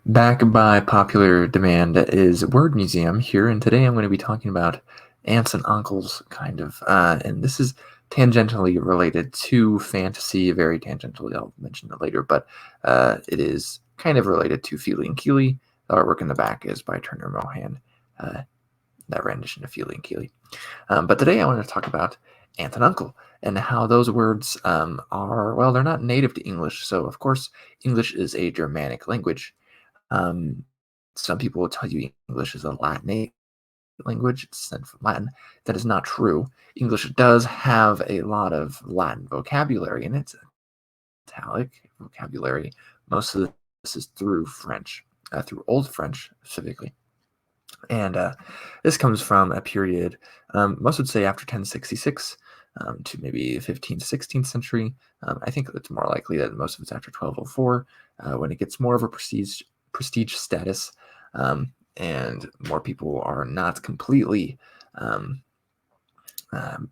Back by popular demand is Word Museum here, and today I'm going to be talking about aunts and uncles, kind of. And this is tangentially related to fantasy, very tangentially. I'll mention it later, but it is kind of related to Feely and Keely. The artwork in the back is by Tuner Mohan, uh, that rendition of Feely and Keely. But today I want to talk about aunt and uncle and how those words are, well, they're not native to English. So, of course, English is a Germanic language. um, some people will tell you English is a Latinate language, it's descended from Latin. That is not true. English does have a lot of Latin vocabulary in it, italic vocabulary. Most of this is through French, through Old French specifically. And this comes from a period, most would say after 1066 to maybe 15th to 16th century. I think it's more likely that most of it's after 1204 when it gets more of a prestige status, and more people are not completely um, um,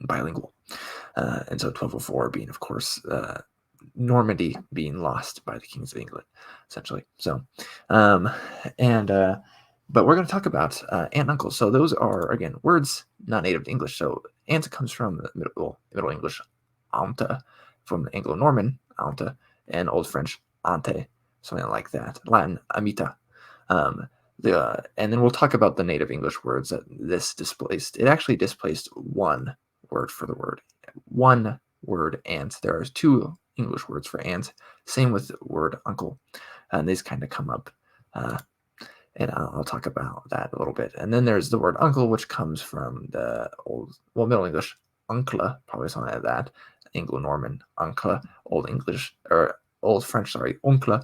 bilingual. And so 1204 being, of course, Normandy being lost by the kings of England, essentially. So, um, and but we're going to talk about aunt and uncle. So those are, again, words not native to English. So aunt comes from the Middle English ante, from the Anglo-Norman ante, and Old French ante, something like that. Latin amita. And then we'll talk about the native English words that this displaced. It actually displaced one word for the word. One word aunt. There are two English words for aunt. Same with the word uncle. And these kind of come up. And I'll talk about that a little bit. And then there's the word uncle, which comes from the Middle English uncle, probably something like that. Anglo-Norman uncle, Old English, or Old French, sorry, oncle,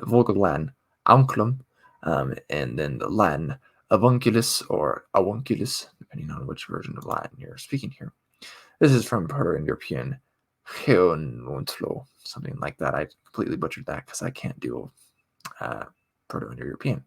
Vulgar Latin, unculum, and then the Latin avunculus or avunculus, depending on which version of Latin you're speaking here. This is from Proto-European, something like that. I completely butchered that because I can't do Proto-Indo-European.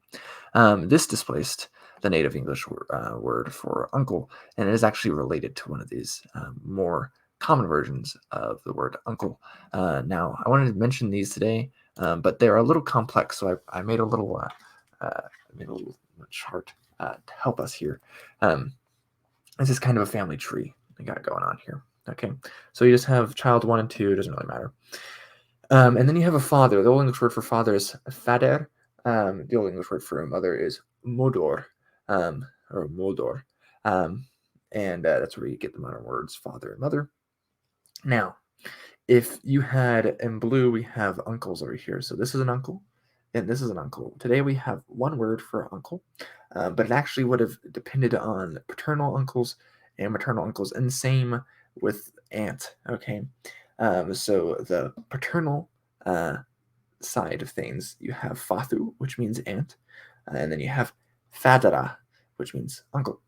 This displaced the native English word for uncle, and it is actually related to one of these more common versions of the word uncle. Now, I wanted to mention these today, but they're a little complex, so I made a little chart to help us here. This is kind of a family tree we got going on here. Okay, so you just have child 1 and 2, doesn't really matter. And then you have a father. The Old English word for father is fader. The Old English word for a mother is modor, or modor. And that's where you get the modern words father and mother. Now, if you had in blue, we have uncles over here. So this is an uncle, and this is an uncle. Today we have one word for uncle, but it actually would have depended on paternal uncles and maternal uncles, and same with aunt. Okay, so the paternal side of things, you have fathu, which means aunt, and then you have fadara, which means uncle.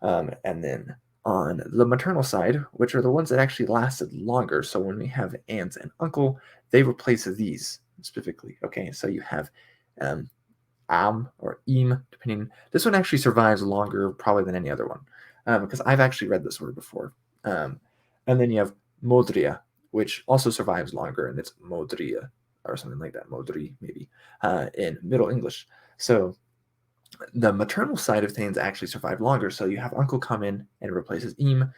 And then on the maternal side, which are the ones that actually lasted longer, so when we have aunt and uncle, they replace these specifically. Okay, so you have am or im, depending. This one actually survives longer probably than any other one, because I've actually read this word before. And then you have modria, which also survives longer, and it's modria or something like that, modri maybe, in Middle English. So the maternal side of things actually survive longer. So you have uncle come in and replaces im,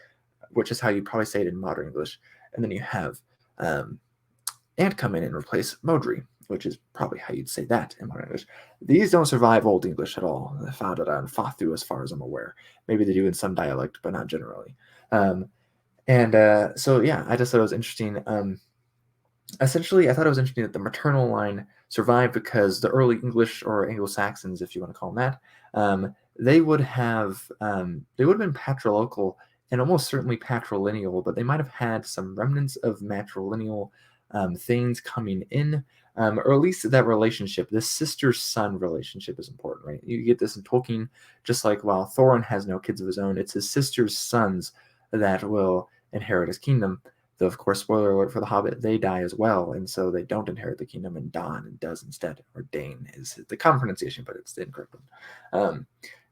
which is how you probably say it in modern English, and then you have aunt come in and replace modri, which is probably how you'd say that in modern English. These don't survive Old English at all, the fadara and fathu, as far as I'm aware. Maybe they do in some dialect, but not generally. So yeah, I just thought it was interesting. Essentially, I thought it was interesting that the maternal line survived because the early English, or Anglo-Saxons, if you want to call them that, they would have been patrilocal and almost certainly patrilineal, but they might have had some remnants of matrilineal things coming in, or at least that relationship. This sister-son relationship is important, right? You get this in Tolkien, just like while Thorin has no kids of his own, it's his sister's sons that will inherit his kingdom. Though, of course, spoiler alert for The Hobbit, they die as well, and so they don't inherit the kingdom, and Don does instead, or Dane is the common pronunciation, but it's the incorrect one.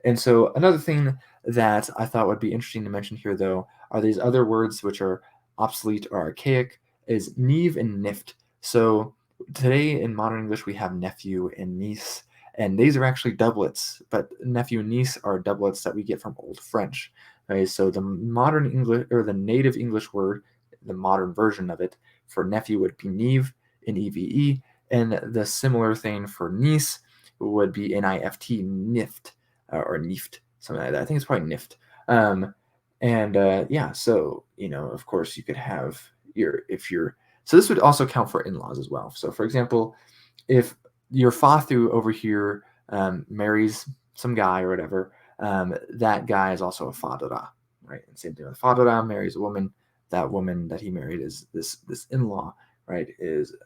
And so another thing that I thought would be interesting to mention here, though, are these other words which are obsolete or archaic, is neve and nift. So Today in modern English, we have nephew and niece, and these are actually doublets, but nephew and niece are doublets that we get from Old French. Okay, so the modern English or the native English word, the modern version of it for nephew would be neve, N-E-V-E, and the similar thing for niece would be N-I-F-T, nift, or nift, something like that. I think it's probably nift. Um, and yeah, so of course, you could have your if you're so this would also count for in-laws as well. So, for example, if your fathu over here marries some guy or whatever, that guy is also a fadora, right? And same thing with fadora marries a woman. That woman that he married is this in-law, right? Is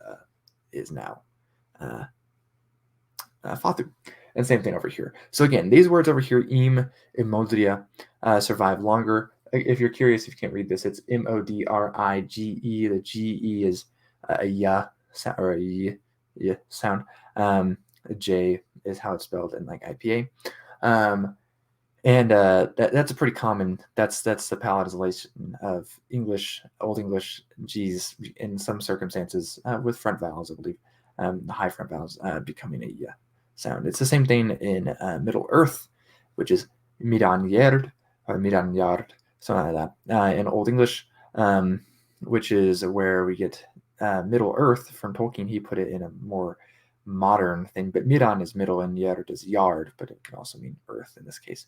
now uh, fatu. And same thing over here. So again, these words over here, im, imodria, survive longer. If you're curious, if you can't read this, it's M-O-D-R-I-G-E. The G-E is a ya sound, or a y sound. A J is how it's spelled in like IPA. And that's a pretty common. That's the palatalization of English, Old English G's in some circumstances with front vowels, I believe, the high front vowels becoming a sound. It's the same thing in Middle Earth, which is midanyerd or midanyard, something like that. In Old English, which is where we get Middle Earth from Tolkien. He put it in a more modern thing, but midan is middle and yard is yard, but it can also mean earth in this case.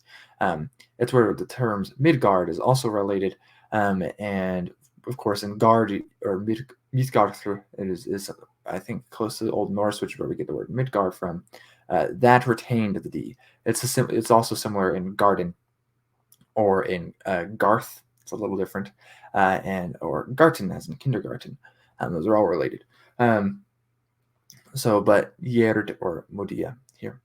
It's where the terms Midgard is also related, and of course in Gard or Midgardr is I think close to the Old Norse, which is where we get the word Midgard from. That retained the D. It's also similar in garden or in Garth. It's a little different, and or Garten as in kindergarten. Those are all related. But Yerd or Modia here.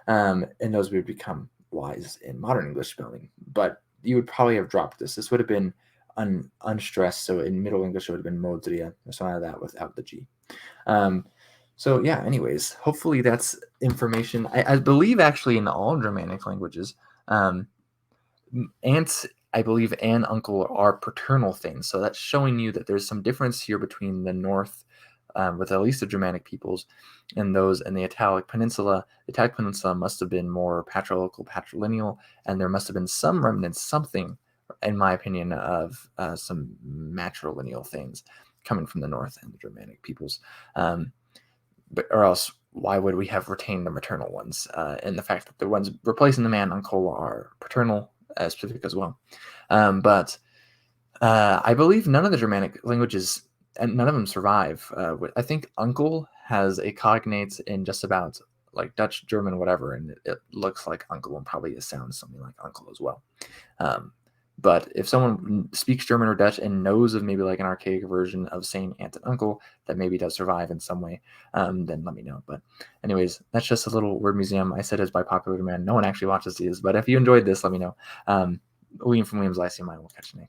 And those would become Y's in modern English spelling. But you would probably have dropped this. This would have been unstressed. So in Middle English, it would have been Modria or something like that without the G. So yeah, anyways, hopefully that's information. I believe actually in all Germanic languages, aunts, I believe, and uncle are paternal things. So that's showing you that there's some difference here between the North, with at least the Germanic peoples, and those in the Italic Peninsula. The Italic Peninsula must have been more patrilocal, patrilineal, and there must have been some remnants, something, in my opinion, of some matrilineal things coming from the North and the Germanic peoples. Or else, why would we have retained the maternal ones? And the fact that the ones replacing the man uncle are paternal specific as well. But I believe none of the Germanic languages, and none of them survive. I think uncle has a cognate in just about like Dutch, German, whatever, and it looks like uncle and probably sounds something like uncle as well. But if someone speaks German or Dutch and knows of maybe like an archaic version of saying aunt and uncle that maybe does survive in some way, then let me know. But anyways, that's just a little word museum. I said it's by popular demand. No one actually watches these, but if you enjoyed this, let me know. William from Williams Lyceum, I will catch you next.